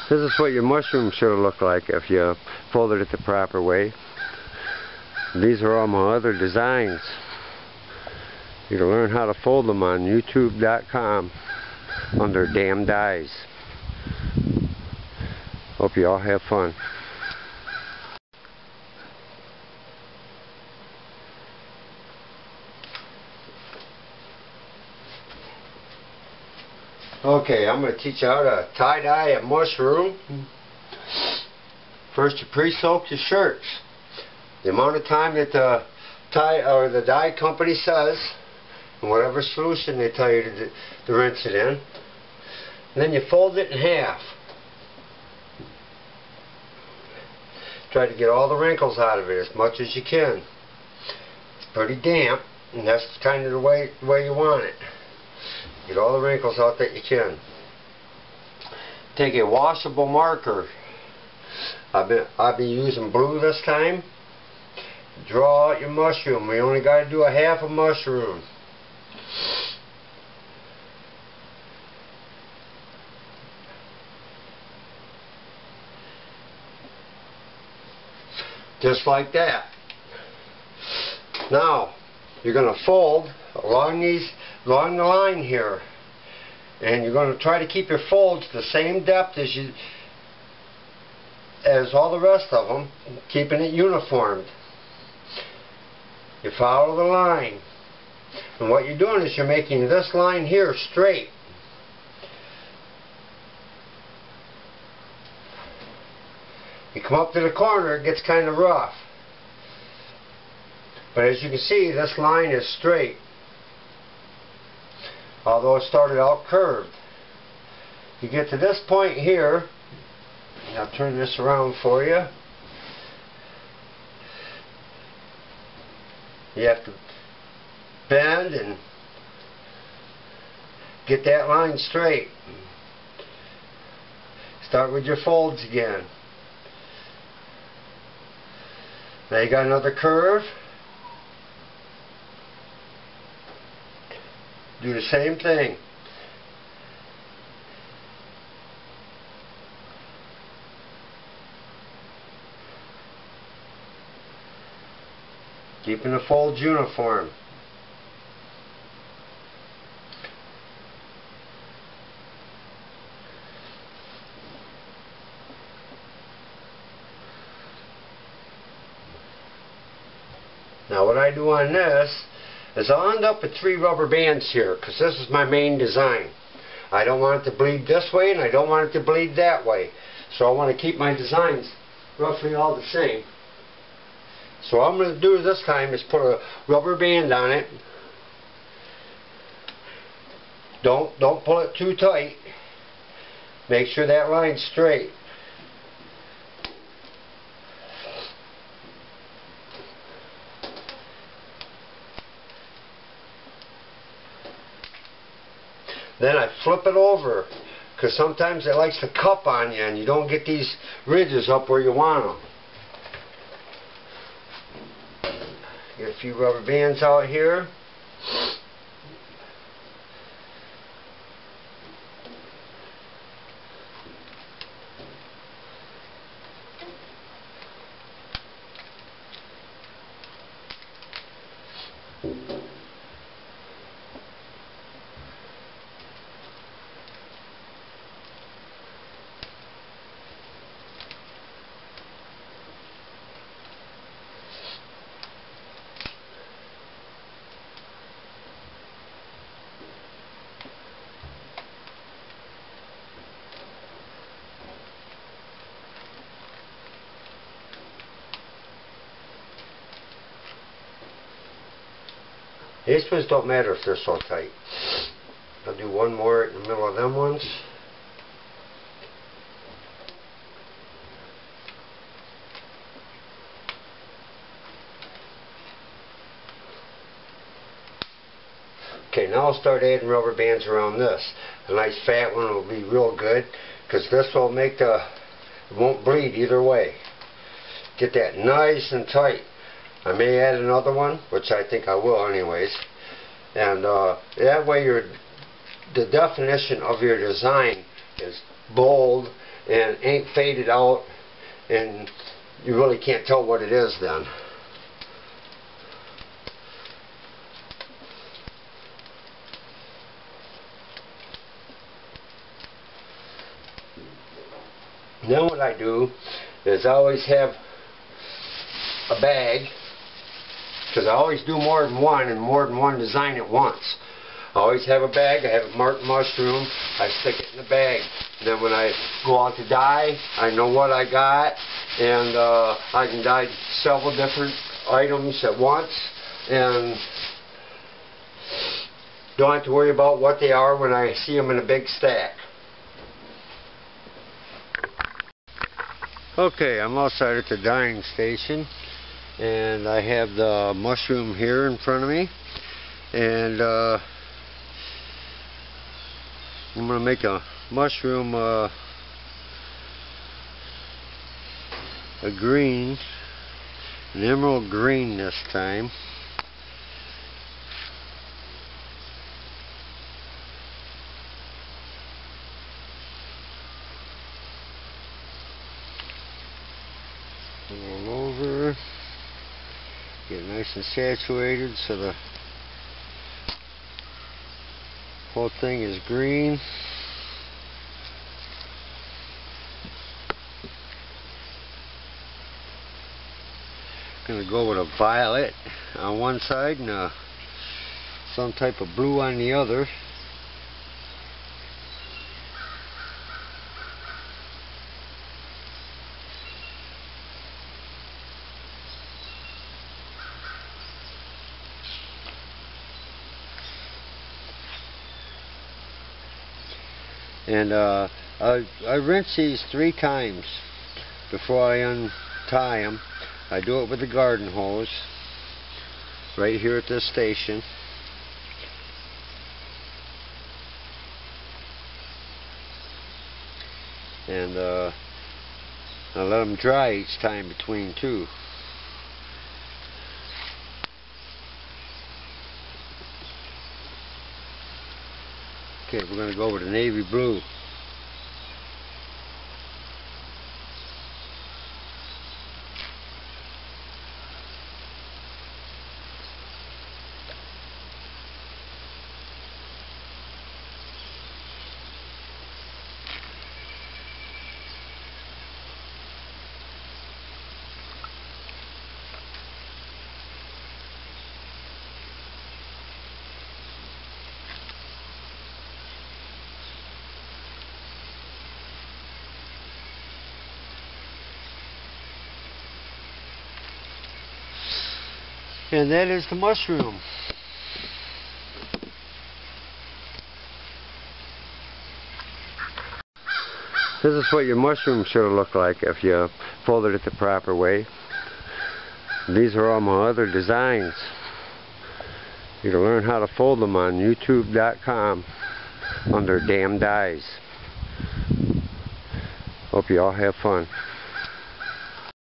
This is what your mushroom should have looked like if you folded it the proper way. These are all my other designs. You can learn how to fold them on youtube.com under Damn Dies. Hope you all have fun. Okay, I'm going to teach you how to tie-dye a mushroom. First, you pre-soak your shirts. The amount of time that the dye company says, and whatever solution they tell you to rinse it in. And then you fold it in half. Try to get all the wrinkles out of it as much as you can. It's pretty damp, and that's kind of the way you want it. Get all the wrinkles out that you can. Take a washable marker. I've been using blue this time. Draw out your mushroom. We only got to do a half a mushroom. Just like that. Now you're going to fold along the line here, and you're going to try to keep your folds the same depth as all the rest of them, keeping it uniformed. You follow the line, and what you're doing is you're making this line here straight. You come up to the corner, it gets kind of rough. But as you can see, this line is straight, although it started out curved. You get to this point here, and I'll turn this around for you. You have to bend and get that line straight. Start with your folds again. Now you got another curve. Do the same thing. Keeping the folds uniform. Now what I do on this is I'll end up with 3 rubber bands here, because this is my main design. I don't want it to bleed this way, and I don't want it to bleed that way. So I want to keep my designs roughly all the same. So what I'm going to do this time is put a rubber band on it. Don't pull it too tight. Make sure that line's straight. Then I flip it over, because sometimes it likes to cup on you and you don't get these ridges up where you want them. Get a few rubber bands out here. These ones don't matter if they're so tight. I'll do one more in the middle of them ones. Okay, now I'll start adding rubber bands around this. A nice fat one will be real good, because this will make it won't bleed either way. Get that nice and tight. I may add another one, which I think I will anyways. And that way the definition of your design is bold and ain't faded out, and you really can't tell what it is then. Then what I do is I always have a bag, because I always do more than one and more than one design at once. I always have a bag. I have it marked mushroom. I stick it in the bag. And then when I go out to dye, I know what I got, and I can dye several different items at once, and don't have to worry about what they are when I see them in a big stack. Okay, I'm outside at the dyeing station, and I have the mushroom here in front of me, and I'm going to make a mushroom a green, an emerald green this time. All over, get nice and saturated so the whole thing is green. Gonna go with a violet on one side and some type of blue on the other. And I rinse these 3 times before I untie them. I do it with the garden hose right here at this station. And I let them dry each time between too. Okay, we're going to go with a navy blue. And that is the mushroom. This is what your mushroom should look like if you folded it the proper way. These are all my other designs. You can learn how to fold them on youtube.com under Damn Dyes. Hope you all have fun.